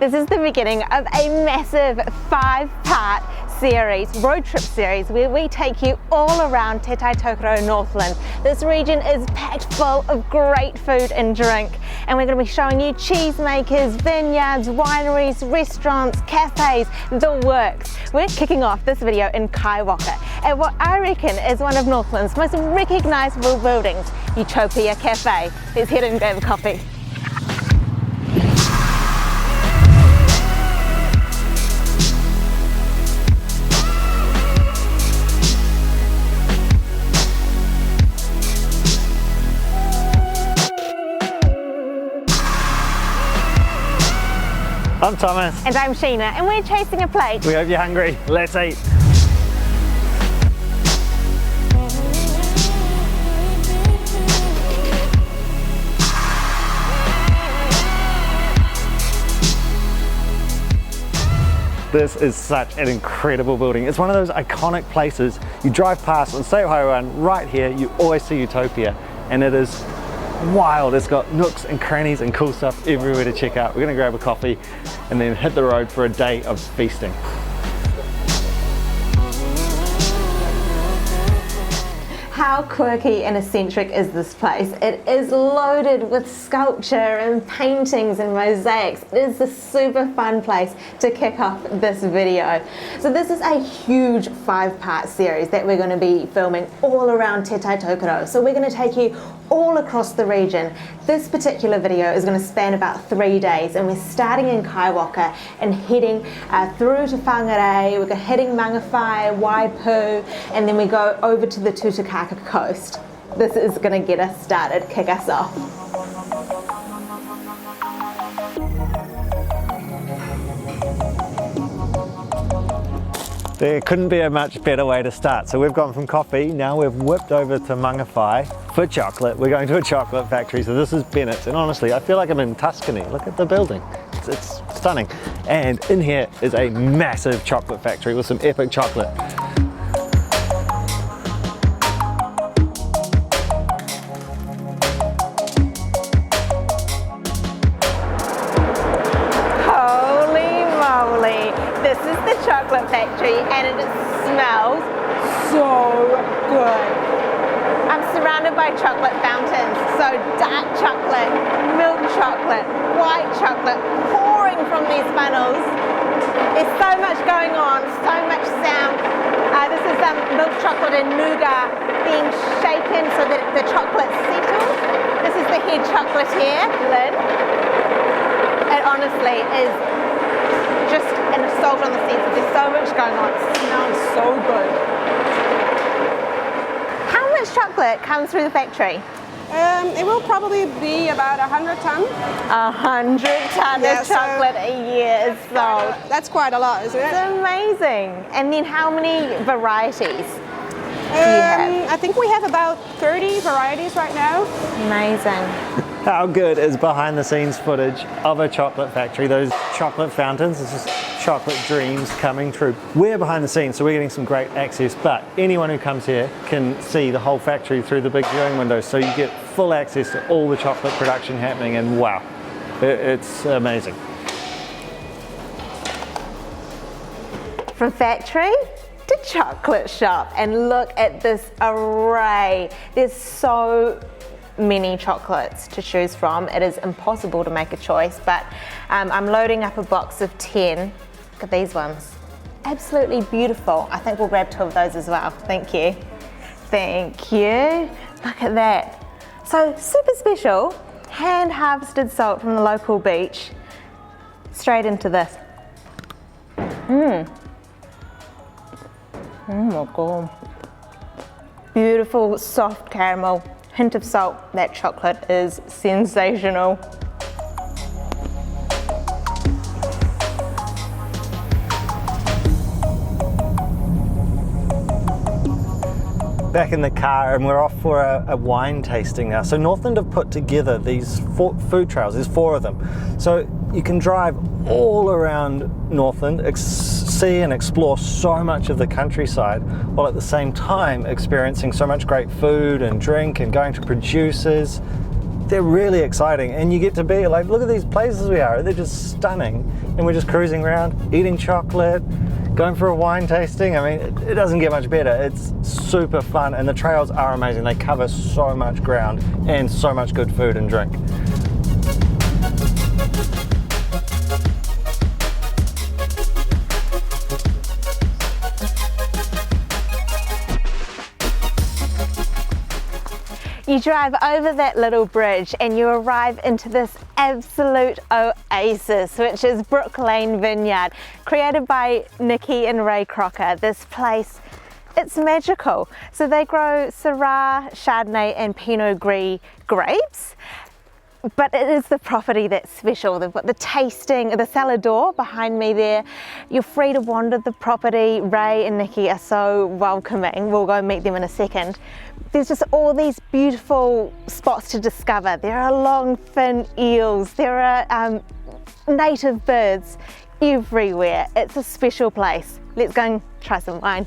This is the beginning of a massive 5-part series, road trip series, where we take you all around Te Tai Tokerau Northland. This region is packed full of great food and drink, and we're going to be showing you cheesemakers, vineyards, wineries, restaurants, cafes, the works. We're kicking off this video in Kaiwaka at what I reckon is one of Northland's most recognisable buildings, Utopia Cafe. Let's head and grab a coffee. I'm Thomas. And I'm Sheena, and we're chasing a plate. We hope you're hungry. Let's eat. This is such an incredible building. It's one of those iconic places. You drive past on State Highway 1 right here, you always see Utopia, and it is wild. It's got nooks and crannies and cool stuff everywhere to check out. We're gonna grab a coffee and then hit the road for a day of feasting. How quirky and eccentric is this place? It is loaded with sculpture and paintings and mosaics. It is a super fun place to kick off this video. So this is a huge 5-part series that we're going to be filming all around Te Tai Tokerau. So we're going to take you all across the region. This particular video is going to span about 3 days, and we're starting in Kaiwaka and heading through to Whangarei. We're heading Mangawhai, Waipu, and then we go over to the Tutukaka coast. This is going to get us started, kick us off. There couldn't be a much better way to start. So we've gone from coffee, now we've whipped over to Mangawhai for chocolate. We're going to a chocolate factory. So this is Bennetts, and honestly, I feel like I'm in Tuscany. Look at the building, it's stunning. And in here is a massive chocolate factory with some epic chocolate. This is the chocolate factory, and it smells so good. I'm surrounded by chocolate fountains, so dark chocolate, milk chocolate, white chocolate pouring from these funnels. There's so much going on, so much sound. This is milk chocolate and nougat being shaken so that the chocolate settles. This is the head chocolatier, Lynn. It honestly is just an assault on the senses. There's so much going on. It smells so good. How much chocolate comes through the factory? It will probably be about 100 tons. 100 tons of chocolate a year is sold. That's quite a lot, isn't it? It's amazing. And then how many varieties do you have? I think we have about 30 varieties right now. Amazing. How good is behind the scenes footage of a chocolate factory? Those chocolate fountains, this is chocolate dreams coming true. We're behind the scenes, so we're getting some great access, but anyone who comes here can see the whole factory through the big viewing windows, so you get full access to all the chocolate production happening, and wow, it's amazing. From factory to chocolate shop, and look at this array. There's so many chocolates to choose from. It is impossible to make a choice, but I'm loading up a box of 10. Look at these ones. Absolutely beautiful. I think we'll grab 2 of those as well. Thank you. Thank you. Look at that. So super special, hand harvested salt from the local beach. Straight into this. Oh my God. Beautiful, soft caramel. Hint of salt. That chocolate is sensational. Back in the car, and we're off for a wine tasting now. So Northland have put together these food trails, there's 4 of them. So you can drive all around Northland, see and explore so much of the countryside, while at the same time experiencing so much great food and drink and going to producers. they're really exciting, and you get to be like, look at these places we are, they're just stunning, and we're just cruising around, eating chocolate, going for a wine tasting. I mean, it doesn't get much better. It's super fun, and the trails are amazing. They cover so much ground and so much good food and drink. You drive over that little bridge and you arrive into this absolute oasis, which is Brooke Lane Vineyard, created by Nicky and Ray Crocker. This place, it's magical. So they grow Syrah, Chardonnay and Pinot Gris grapes, but it is the property that's special. They've got the tasting, the cellar door behind me there. You're free to wander the property. Ray and Nicky are so welcoming. We'll go meet them in a second. There's just all these beautiful spots to discover. There are longfin eels, there are native birds everywhere. It's a special place. Let's go and try some wine.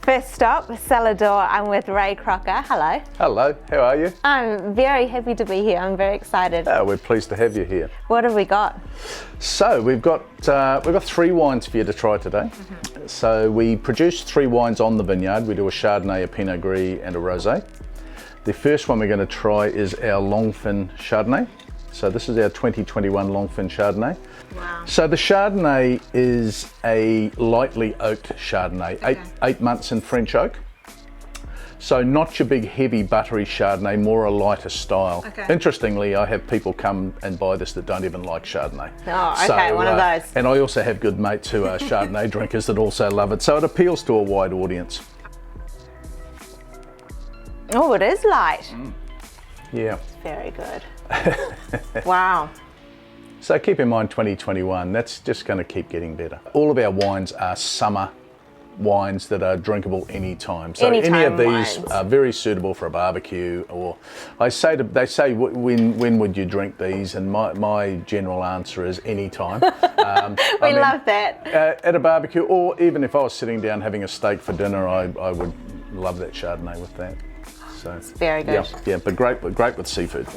First stop, cellar door. I'm with Ray Crocker. Hello. Hello, how are you? I'm very happy to be here. I'm very excited. We're pleased to have you here. What have we got? So we've got 3 wines for you to try today. So we produce 3 wines on the vineyard. We do a Chardonnay, a Pinot Gris and a Rosé. The first one we're going to try is our Longfin Chardonnay. So this is our 2021 Longfin Chardonnay. Wow. So the Chardonnay is a lightly oaked Chardonnay, Okay. 8 months in French oak. So not your big heavy buttery Chardonnay, more a lighter style. Okay. Interestingly, I have people come and buy this that don't even like Chardonnay. Oh, okay, one of those. And I also have good mates who are Chardonnay drinkers that also love it. So it appeals to a wide audience. Oh, it is light. Yeah. Very good. Wow. So keep in mind 2021, that's just going to keep getting better. All of our wines are summer wines that are drinkable anytime. So Anytime any of these wines. are very suitable for a barbecue, or they say when would you drink these? And my general answer is anytime. We love that. At a barbecue, or even if I was sitting down having a steak for dinner, I would love that Chardonnay with that. So It's very good. yeah, but great with seafood.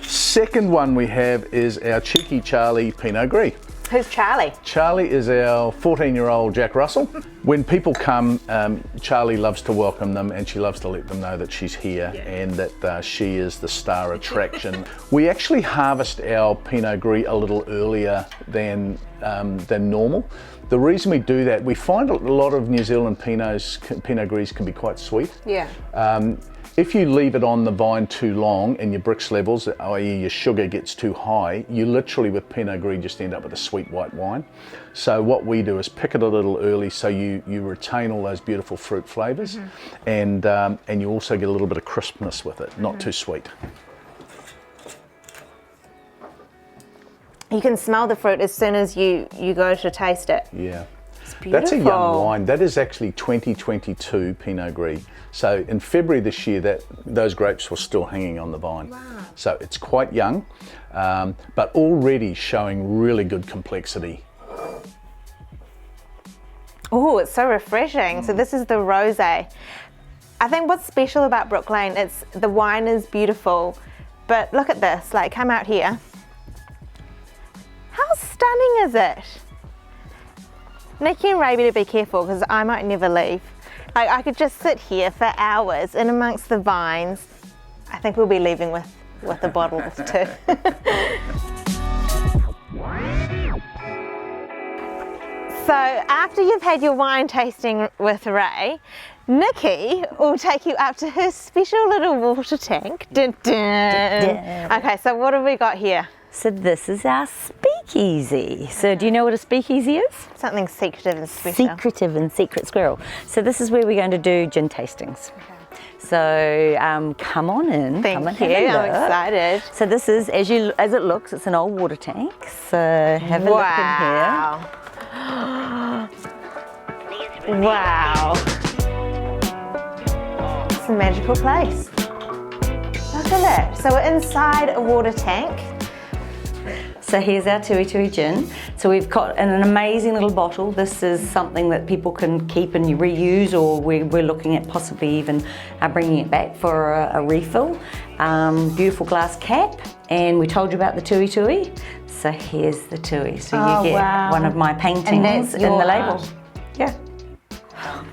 Second one we have is our Cheeky Charlie Pinot Gris. Who's Charlie? Charlie is our 14-year-old Jack Russell. When people come, Charlie loves to welcome them, and she loves to let them know that she's here and that she is the star attraction. We actually harvest our Pinot Gris a little earlier than normal. The reason we do that, we find a lot of New Zealand Pinot Gris can be quite sweet. Yeah. If you leave it on the vine too long and your Brix levels, i.e. your sugar gets too high, you literally with Pinot Gris just end up with a sweet white wine. So what we do is pick it a little early so you retain all those beautiful fruit flavours, and you also get a little bit of crispness with it, not too sweet. You can smell the fruit as soon as you go to taste it. Yeah. Beautiful. That's a young wine. That is actually 2022 Pinot Gris. So in February this year, those grapes were still hanging on the vine. Wow. So it's quite young, but already showing really good complexity. Oh, it's so refreshing. So this is the rosé. I think what's special about Brooke Lane, the wine is beautiful, but look at this, like come out here. How stunning is it? Nicky and Ray better be careful because I might never leave. Like I could just sit here for hours in amongst the vines. I think we'll be leaving with a bottle or two. So after you've had your wine tasting with Ray, Nicky will take you up to her special little water tank. Dun, dun. Okay, so what have we got here? So this is our speakeasy. So do you know what a speakeasy is? Something secretive and special. Secretive and secret squirrel. So this is where we're going to do gin tastings. Okay. So come on in. Thank come and you, have a I'm look. excited. So this is, as it looks, it's an old water tank. So have a look in here. Wow. It's a magical place. Look at it. So we're inside a water tank. So here's our Tui Tui gin. So we've got an amazing little bottle. This is something that people can keep and reuse, or we're looking at possibly even bringing it back for a refill. Beautiful glass cap, and we told you about the Tui Tui. So here's the Tui. So you get one of my paintings in the label. Yeah.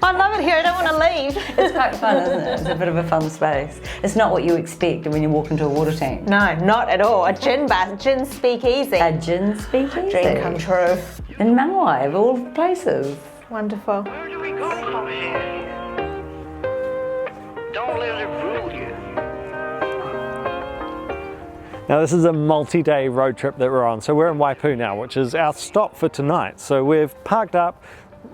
I love it here, I don't want to leave. It's quite fun, isn't it? It's a bit of a fun space. It's not what you expect when you walk into a water tank. No, not at all. A gin bar, gin speakeasy. A gin speakeasy. Dream come true. In Mangawhai, of all places. Wonderful. Where do we go from here? Don't let it fool you. Now this is a multi-day road trip that we're on. So we're in Waipu now, which is our stop for tonight. So we've parked up,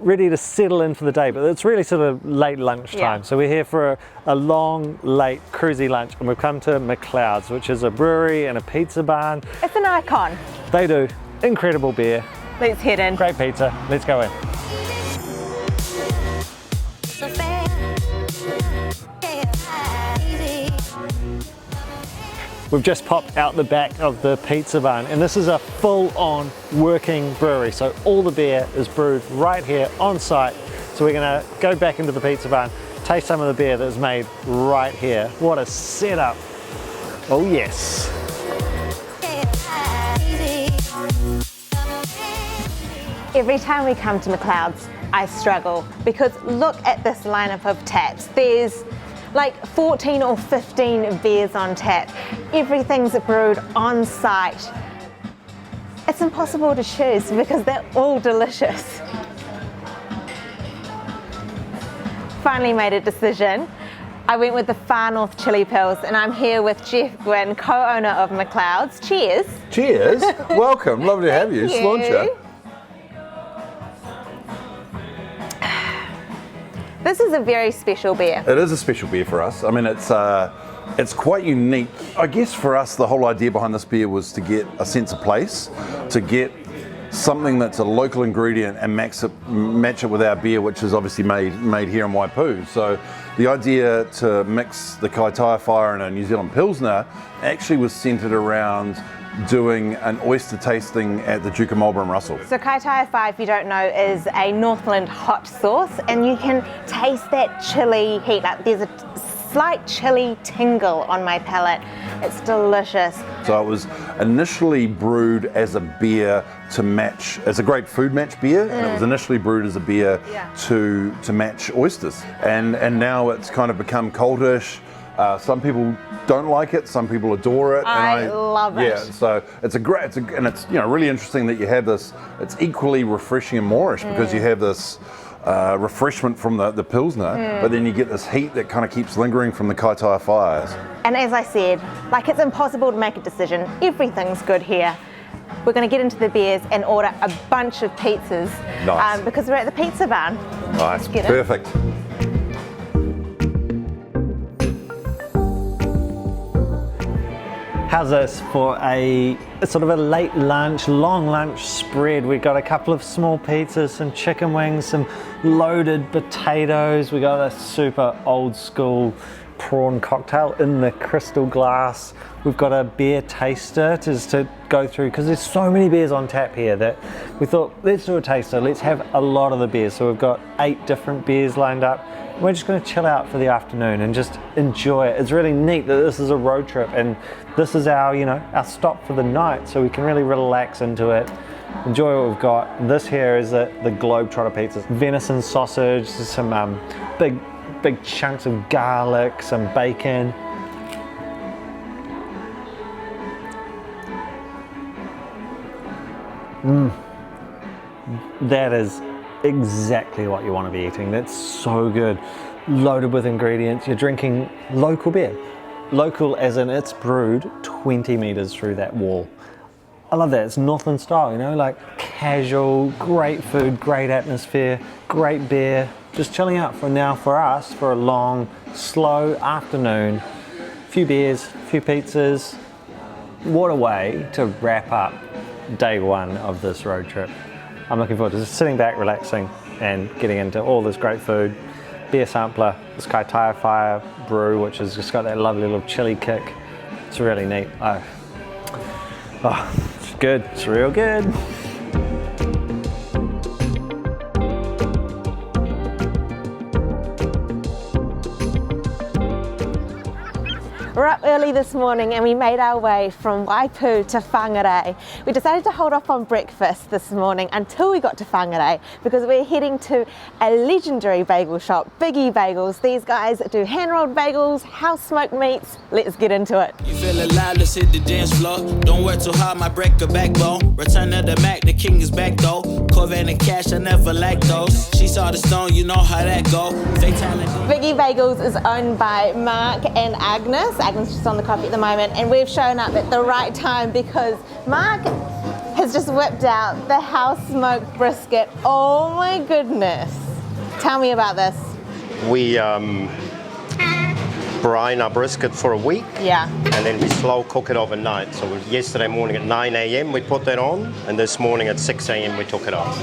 ready to settle in for the day, but it's really sort of late lunchtime. Yeah. So we're here for a long, late, cruisy lunch, and we've come to McLeods, which is a brewery and a pizza barn. It's an icon. They do incredible beer, Let's head in. great pizza. Let's go in. We've just popped out the back of the pizza barn, and this is a full-on working brewery. So all the beer is brewed right here on site. So we're gonna go back into the pizza barn, taste some of the beer that's made right here. What a setup. Oh yes. Every time we come to McLeods, I struggle because look at this lineup of taps. There's like 14 or 15 beers on tap. Everything's brewed on site. It's impossible to choose because they're all delicious. Finally made a decision. I went with the Far North Chili Pills, and I'm here with Jeff Gwynn, co-owner of McLeods. Cheers. Cheers. Welcome. Lovely to have you. Thank Slauncher. you. This is a very special beer. It is a special beer for us. I mean, it's quite unique. I guess for us, the whole idea behind this beer was to get a sense of place, to get something that's a local ingredient and match it with our beer, which is obviously made here in Waipu. So the idea to mix the Kai Tai Fire and a New Zealand Pilsner actually was centered around doing an oyster tasting at the Duke of Marlborough and Russell. So Kai Tai Fire, if you don't know, is a Northland hot sauce, and you can taste that chili heat. Like there's a slight chili tingle on my palate. It's delicious. So it was initially brewed as a beer to match, as a great food match beer, and it was initially brewed as a beer to match oysters. And now it's kind of become coldish. Some people don't like it, some people adore it. I love it. Yeah, so it's and it's really interesting that you have this. It's equally refreshing and Moorish because you have this refreshment from the Pilsner, but then you get this heat that kind of keeps lingering from the Kai Tai Fires. And as I said, like it's impossible to make a decision. Everything's good here. We're going to get into the beers and order a bunch of pizzas. Nice. Because we're at the pizza barn. Nice, get it. perfect. How's this for a sort of a late lunch, long lunch spread? We've got a couple of small pizzas, some chicken wings, some loaded potatoes. We got a super old school prawn cocktail in the crystal glass. We've got a beer taster to go through because there's so many beers on tap here that we thought, let's do a taster, let's have a lot of the beers. So we've got 8 different beers lined up. We're just going to chill out for the afternoon and just enjoy it. It's really neat that this is a road trip and this is our, our stop for the night, so we can really relax into it, enjoy what we've got. This here is the Globetrotter pizzas. Venison sausage, some big chunks of garlic, some bacon. That is exactly what you want to be eating. That's so good. Loaded with ingredients. You're drinking local beer. Local as in it's brewed 20 meters through that wall. I love that. It's Northland style, like casual, great food, great atmosphere, great beer. Just chilling out for us for a long, slow afternoon. Few beers, few pizzas. What a way to wrap up day one of this road trip. I'm looking forward to just sitting back, relaxing, and getting into all this great food. Beer sampler, this Kai Tai Fire brew, which has just got that lovely little chili kick. It's really neat. good. It's real good. We're up early this morning and we made our way from Waipu to Whangarei. We decided to hold off on breakfast this morning until we got to Whangarei because we're heading to a legendary bagel shop, Biggie Bagels. These guys do hand-rolled bagels, house-smoked meats. Let's get into it. You feel alive, let's hit the dance floor. Don't work too hard, might break a backbone. Return of the Mac, the king is back though. Corvette and cash, I never lack those. She saw the stone, you know how that go. Biggie Bagels is owned by Mark and Agnes. Agnes is just on the coffee at the moment, and we've shown up at the right time because Mark has just whipped out the house smoked brisket. Oh my goodness. Tell me about this. We brine our brisket for a week. Yeah. And then we slow cook it overnight. So yesterday morning at 9 a.m. we put that on, and this morning at 6 a.m. we took it off.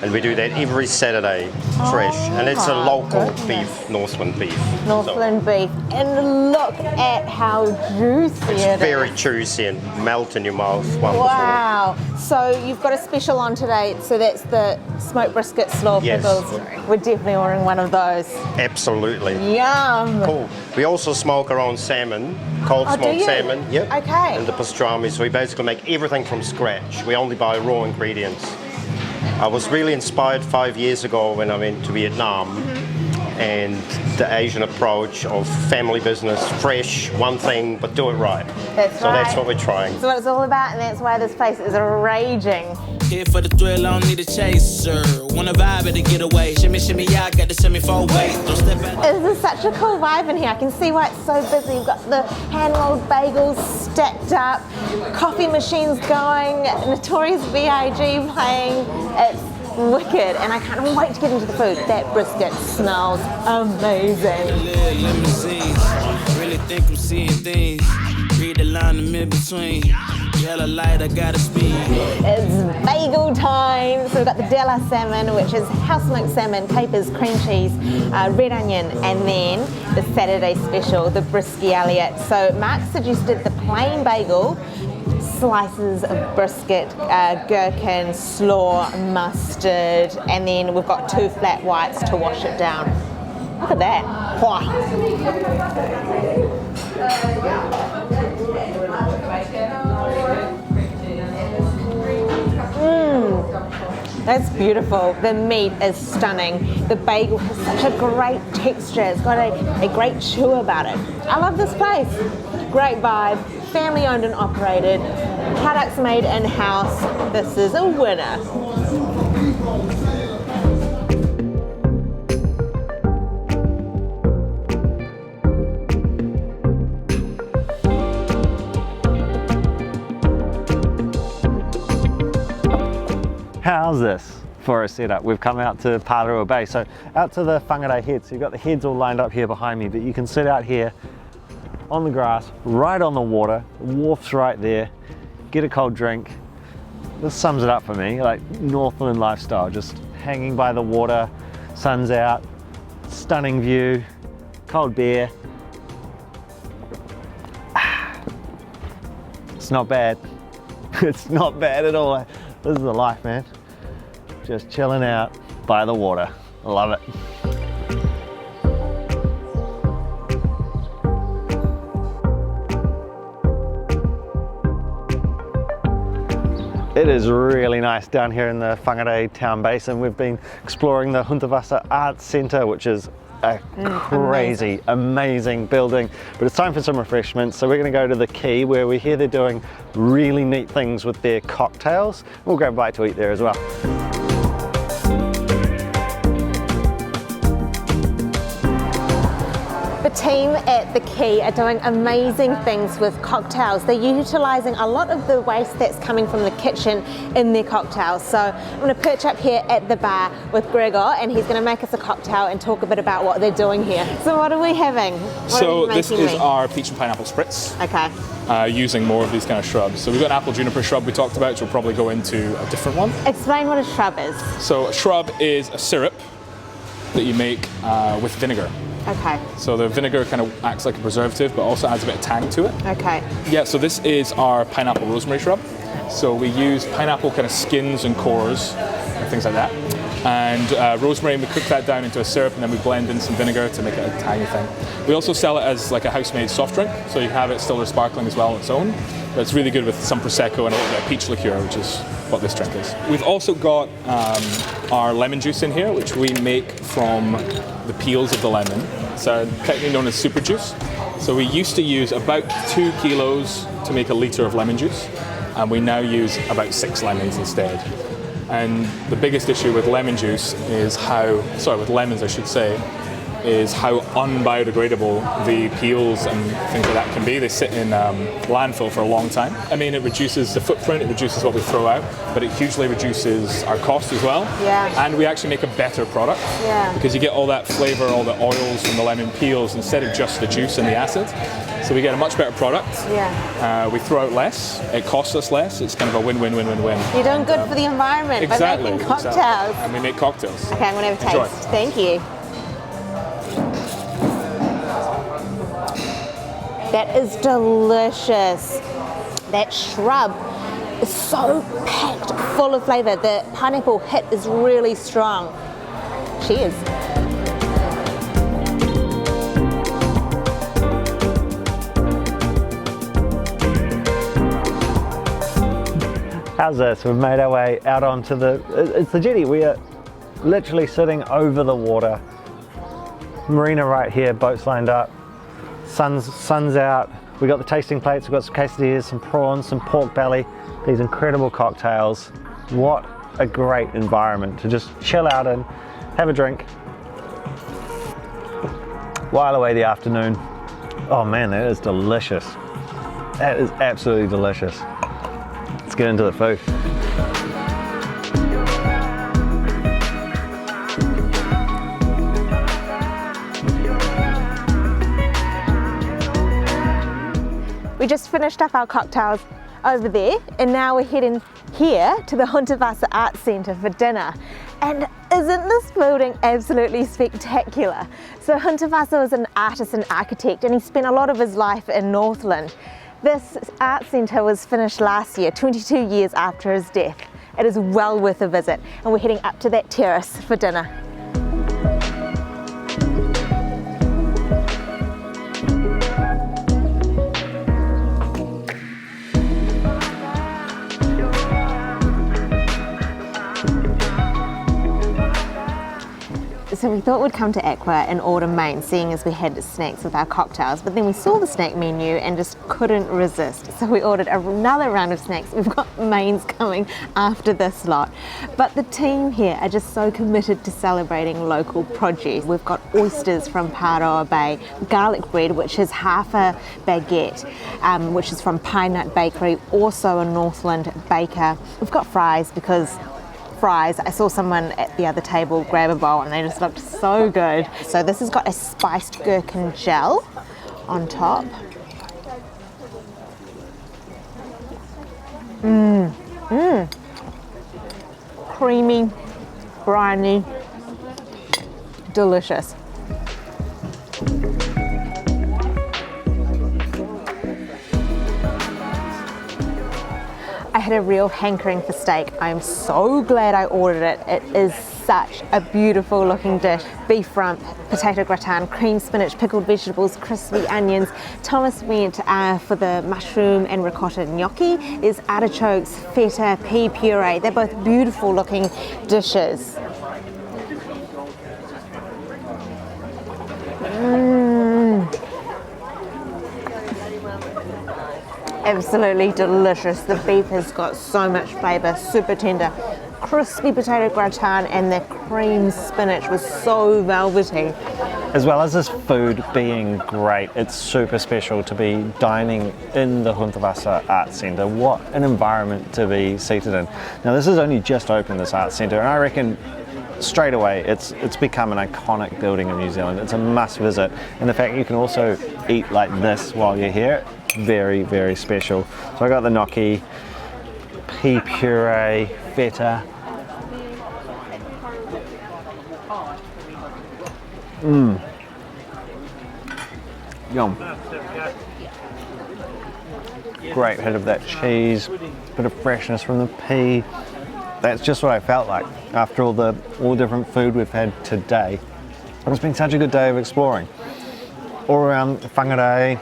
And we do that every Saturday, fresh. And it's a local beef, Northland beef. Northland beef. And look at how juicy it is. Very juicy and melt in your mouth. Wonderful. Wow. So you've got a special on today. So that's the smoked brisket slaw Yes. pickles. We're definitely ordering one of those. Absolutely. Yum. Cool. We also smoke our own salmon, cold Oh, do smoked you? salmon. Yep. Okay. And the pastrami. So we basically make everything from scratch. We only buy raw ingredients. I was really inspired 5 years ago when I went to Vietnam, and the Asian approach of family business, fresh, one thing, but do it right. That's so right. that's what we're trying. That's what it's all about, and that's why this place is raging. Here for the thrill, I don't need a chaser. Wanna vibe it to get away. Shimmy, shimmy, yeah, I got the semi-fold weight. Don't step out. This is such a cool vibe in here. I can see why it's so busy. You've got the hand-rolled bagels stacked up, coffee machines going, Notorious B.I.G. playing. It's wicked, and I can't wait to get into the food. That brisket smells amazing. Limousines. Really think I'm seeing things. Read the line in mid-between. Yellow light, I gotta speed. It's bagel time. So we've got the Della salmon, which is house-smoked salmon, capers, cream cheese, red onion, and then the Saturday special, the brisky Elliot. So Mark suggested the plain bagel, slices of brisket, gherkin, slaw, mustard, and then we've got 2 flat whites to wash it down. Look at that. That's beautiful. The meat is stunning. The bagel has such a great texture. It's got a great chew about it. I love this place. Great vibe, family owned and operated, products made in-house. This is a winner. How's this for a setup? We've come out to Palerua Bay, so out to the Whangarei head. So you've got the heads all lined up here behind me, but you can sit out here on the grass, right on the water, the wharf's right there, get a cold drink. This sums it up for me, like Northland lifestyle, just hanging by the water, sun's out, stunning view, cold beer. It's not bad. It's not bad at all. This is the life, man. Just chilling out by the water. I love it. It is really nice down here in the Whangarei town basin. We've been exploring the Vasa Arts Centre, which is a crazy, amazing building. But it's time for some refreshments, so we're going to go to the Quay, where we hear they're doing really neat things with their cocktails. We'll grab a bite to eat there as well. The team at the Quay are doing amazing things with cocktails. They're utilising a lot of the waste that's coming from the kitchen in their cocktails. So I'm going to perch up here at the bar with Gregor, and he's going to make us a cocktail and talk a bit about what they're doing here. So what are we having? So this is our peach and pineapple spritz. Okay. Using more of these kind of shrubs. So we've got an apple juniper shrub we talked about, which we'll probably go into a different one. Explain what a shrub is. So a shrub is a syrup that you make with vinegar. Okay. So the vinegar kind of acts like a preservative, but also adds a bit of tang to it. Okay. Yeah, so this is our pineapple rosemary shrub. So we use pineapple kind of skins and cores and things like that. And rosemary, we cook that down into a syrup, and then we blend in some vinegar to make it a tangy thing. We also sell it as like a house-made soft drink, so you can have it still as sparkling as well on its own. But it's really good with some Prosecco and a little bit of peach liqueur, which is what this drink is. We've also got our lemon juice in here, which we make from the peels of the lemon. So technically known as super juice. So we used to use about 2 kilos to make a litre of lemon juice, and we now use about 6 lemons instead. And the biggest issue with lemon juice is with lemons I should say, is how unbiodegradable the peels and things like that can be. They sit in landfill for a long time. I mean, it reduces the footprint, it reduces what we throw out, but it hugely reduces our cost as well. Yeah. And we actually make a better product because you get all that flavour, all the oils from the lemon peels instead of just the juice and the acid. So we get a much better product. Yeah. We throw out less, it costs us less, it's kind of a win-win-win-win-win. You're doing good for the environment by making cocktails. Exactly. And we make cocktails. Okay, I'm going to have a Enjoy. taste. Thank you. That is delicious. That shrub is so packed full of flavour. The pineapple hit is really strong. Cheers. How's this? We've made our way out onto it's the jetty. We are literally sitting over the water. Marina right here, boats lined up. Sun's out. We got the tasting plates, we've got some quesadillas, some prawns, some pork belly, these incredible cocktails. What a great environment to just chill out in, have a drink, while away the afternoon. Oh man, that is delicious. That is absolutely delicious. Let's get into the food. We just finished up our cocktails over there, and now we're heading here to the Vasa Art Centre for dinner. And isn't this building absolutely spectacular? So Vasa was an artist and architect, and he spent a lot of his life in Northland. This art centre was finished last year, 22 years after his death. It is well worth a visit, and we're heading up to that terrace for dinner. So we thought we'd come to Aqua and order main, seeing as we had snacks with our cocktails, but then we saw the snack menu and just couldn't resist. So we ordered another round of snacks. We've got mains coming after this lot. But the team here are just so committed to celebrating local produce. We've got oysters from Palerua Bay, garlic bread, which is half a baguette, which is from Pine Nut Bakery, also a Northland baker. We've got fries because I saw someone at the other table grab a bowl and they just looked so good. So this has got a spiced gherkin gel on top. Creamy, briny, delicious. I had a real hankering for steak. I'm so glad I ordered it. It is such a beautiful looking dish. Beef rump, potato gratin, cream spinach, pickled vegetables, crispy onions. Thomas went for the mushroom and ricotta gnocchi. There's artichokes, feta, pea puree. They're both beautiful looking dishes. Absolutely delicious. The beef has got so much flavour, super tender. Crispy potato gratin and the cream spinach was so velvety. As well as this food being great, it's super special to be dining in the Vasa Art Centre. What an environment to be seated in. Now this has only just opened, this art centre, and I reckon straight away it's become an iconic building in New Zealand. It's a must visit, and the fact you can also eat like this while you're here, very, very special. So I got the gnocchi, pea puree, feta. Yum. Great hit of that cheese, bit of freshness from the pea. That's just what I felt like after all the different food we've had today. It's been such a good day of exploring. All around Whangarei,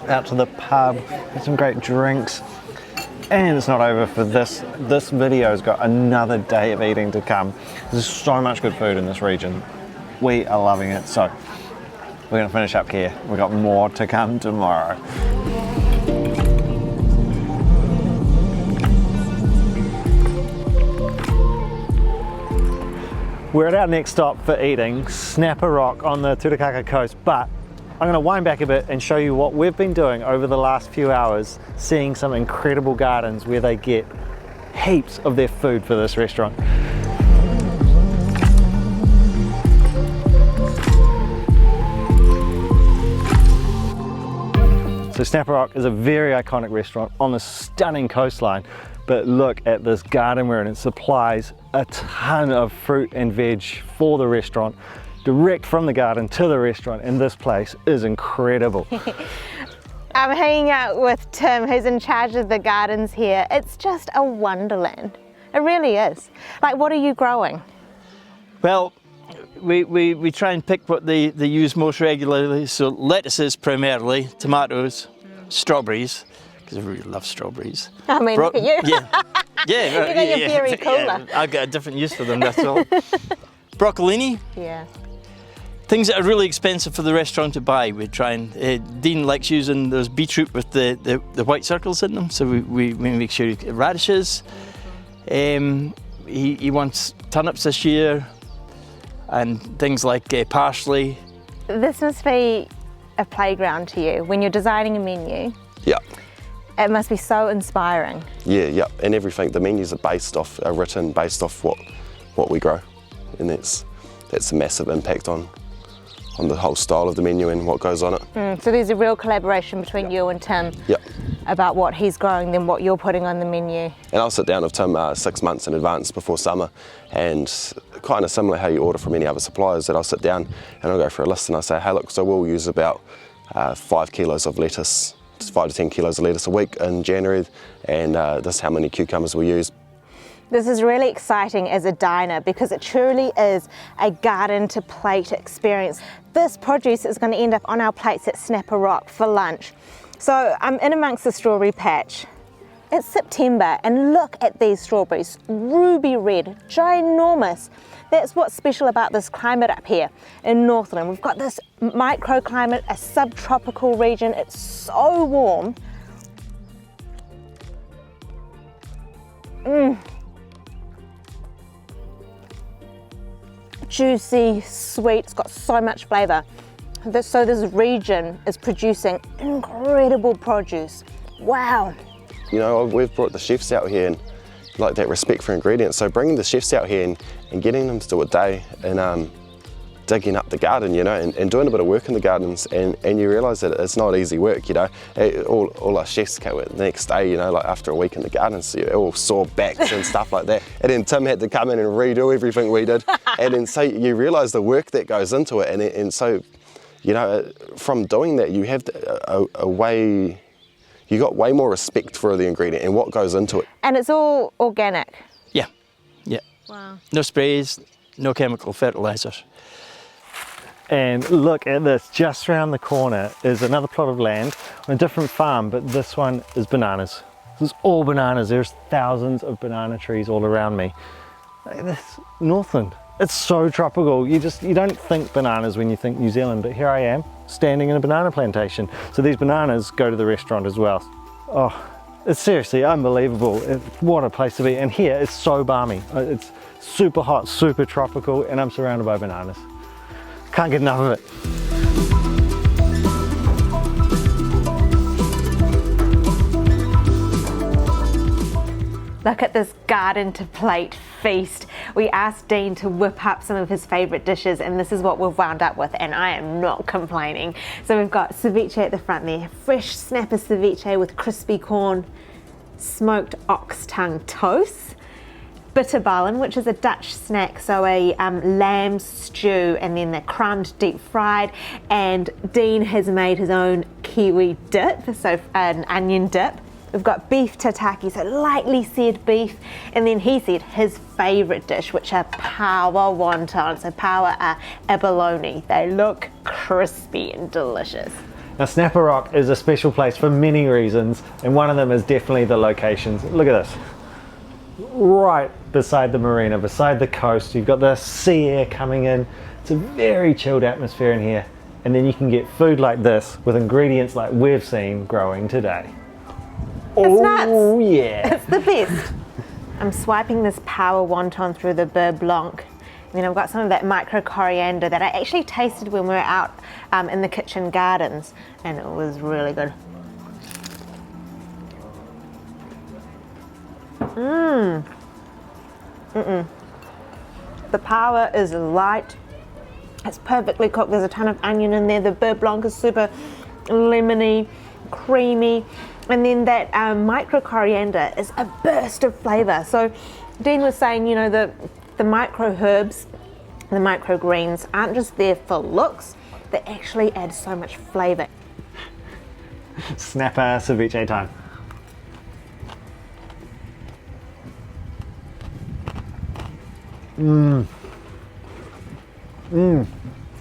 out to the pub, had some great drinks. And it's not over for this. This video's got another day of eating to come. There's so much good food in this region. We are loving it. So we're gonna finish up here. We've got more to come tomorrow. We're at our next stop for eating, Snapper Rock on the Turakaka coast, but I'm going to wind back a bit and show you what we've been doing over the last few hours, seeing some incredible gardens where they get heaps of their food for this restaurant. So Snapper Rock is a very iconic restaurant on the stunning coastline, but look at this garden we're in. It supplies a ton of fruit and veg for the restaurant, direct from the garden to the restaurant, and this place is incredible. I'm hanging out with Tim, who's in charge of the gardens here. It's just a wonderland. It really is. Like, what are you growing? Well, we try and pick what they use most regularly. So lettuces primarily, tomatoes, strawberries, because I really love strawberries. I mean, look at you. Yeah. Yeah. You got your berry cooler. Yeah, I've got a different use for them, that's all. Broccolini. Yeah. Things that are really expensive for the restaurant to buy. We try and, Dean likes using those beetroot with the white circles in them, so we make sure he radishes. He wants turnips this year, and things like parsley. This must be a playground to you when you're designing a menu. Yeah. It must be so inspiring. Yeah, and everything. The menus are written based off what we grow, and that's a massive impact on the whole style of the menu and what goes on it. So there's a real collaboration between you and Tim about what he's growing than what you're putting on the menu. And I'll sit down with Tim 6 months in advance before summer, and kind of similar how you order from any other suppliers, that I'll sit down and I'll go for a list and I'll say, hey look, so we'll use about 5 kilos of lettuce, 5 to 10 kilos of lettuce a week in January, and this is how many cucumbers we use. This is really exciting as a diner because it truly is a garden to plate experience. This produce is going to end up on our plates at Snapper Rock for lunch. So I'm in amongst the strawberry patch. It's September and look at these strawberries, ruby red, ginormous. That's what's special about this climate up here in Northland. We've got this microclimate, a subtropical region. It's so warm. Juicy, sweet, it's got so much flavour. So this region is producing incredible produce. Wow. You know, we've brought the chefs out here and like that respect for ingredients. So bringing the chefs out here and getting them to do a day and digging up the garden, you know, and doing a bit of work in the gardens, and you realise that it's not easy work, you know. All our chefs came the next day, you know, like after a week in the gardens, so all sore backs and stuff like that. And then Tim had to come in and redo everything we did. And then so you realise the work that goes into it, and so, you know, from doing that you have you got way more respect for the ingredient and what goes into it. And it's all organic? Yeah. Wow. No sprays, no chemical fertilisers. And look at this, just around the corner is another plot of land on a different farm, but this one is bananas. This is all bananas. There's thousands of banana trees all around me. This Northland, it's so tropical. You don't think bananas when you think New Zealand, but here I am standing in a banana plantation. So these bananas go to the restaurant as well. Oh, it's seriously unbelievable. What a place to be. And here it's so balmy. It's super hot, super tropical, and I'm surrounded by bananas. Can't get enough of it. Look at this garden to plate feast. We asked Dean to whip up some of his favourite dishes, and this is what we've wound up with, and I am not complaining. So we've got ceviche at the front there, fresh snapper ceviche with crispy corn, smoked ox tongue toast, bitterballen, which is a Dutch snack, so a lamb stew, and then they're crumbed, deep fried. And Dean has made his own kiwi dip, so an onion dip. We've got beef tataki, so lightly seared beef, and then he said his favourite dish, which are power wontons, so power abalone. They look crispy and delicious. Now Snapper Rock is a special place for many reasons, and one of them is definitely the locations. Look at this. Right beside the marina, beside the coast, you've got the sea air coming in. It's a very chilled atmosphere in here, and then you can get food like this with ingredients like we've seen growing today. It's nuts. Oh yeah. It's the best. I'm swiping this power wonton through the beurre blanc. And then I've got some of that micro coriander that I actually tasted when we were out in the kitchen gardens, and it was really good. The power is light. It's perfectly cooked. There's a ton of onion in there. The beurre blanc is super lemony, creamy. And then that micro coriander is a burst of flavour. So Dean was saying, you know, the micro herbs, the micro greens aren't just there for looks, they actually add so much flavour. Snapper ceviche time.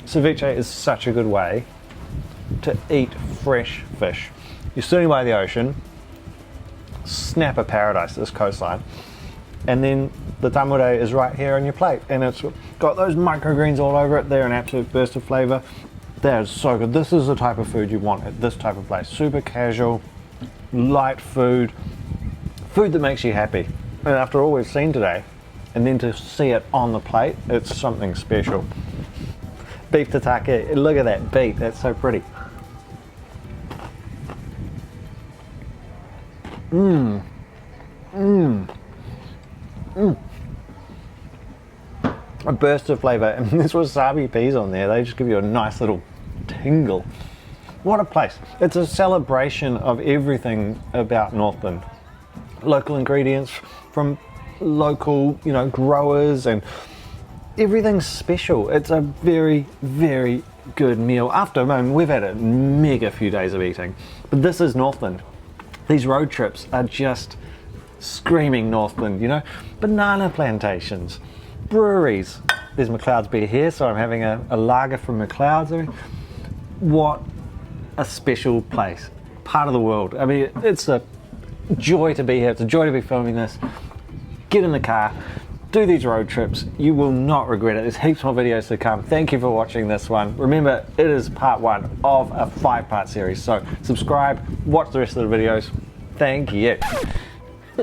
Ceviche is such a good way to eat fresh fish. You're sitting by the ocean, snapper paradise, this coastline, and then the tamure is right here on your plate, and it's got those microgreens all over it. They're an absolute burst of flavour. That is so good. This is the type of food you want at this type of place. Super casual, light food, food that makes you happy. And after all we've seen today, and then to see it on the plate, it's something special. Beef tataki, look at that beef, that's so pretty. A burst of flavour, and there's wasabi peas on there. They just give you a nice little tingle. What a place. It's a celebration of everything about Northland. Local ingredients from local, you know, growers, and everything's special. It's a very, very good meal. After, I mean, we've had a mega few days of eating, but this is Northland. These road trips are just screaming Northland, you know. Banana plantations, breweries. There's McLeods beer here, so I'm having a lager from McLeods. I mean, what a special place, part of the world. I mean, it's a joy to be here. It's a joy to be filming this. Get in the car, do these road trips. You will not regret it. There's heaps more videos to come. Thank you for watching this one. Remember, it is part 1 of a 5-part series. So subscribe, watch the rest of the videos. Thank you.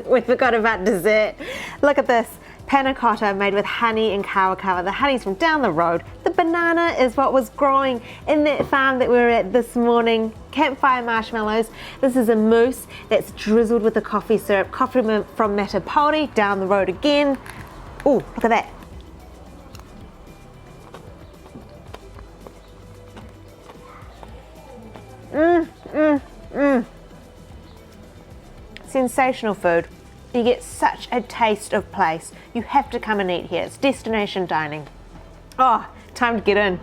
We forgot about dessert. Look at this. Panna cotta made with honey and kaiwaka. The honey's from down the road. The banana is what was growing in that farm that we were at this morning. Campfire marshmallows. This is a mousse that's drizzled with the coffee syrup. Coffee from Matapori, down the road again. Oh, look at that. Sensational food. You get such a taste of place. You have to come and eat here. It's destination dining. Oh, time to get in.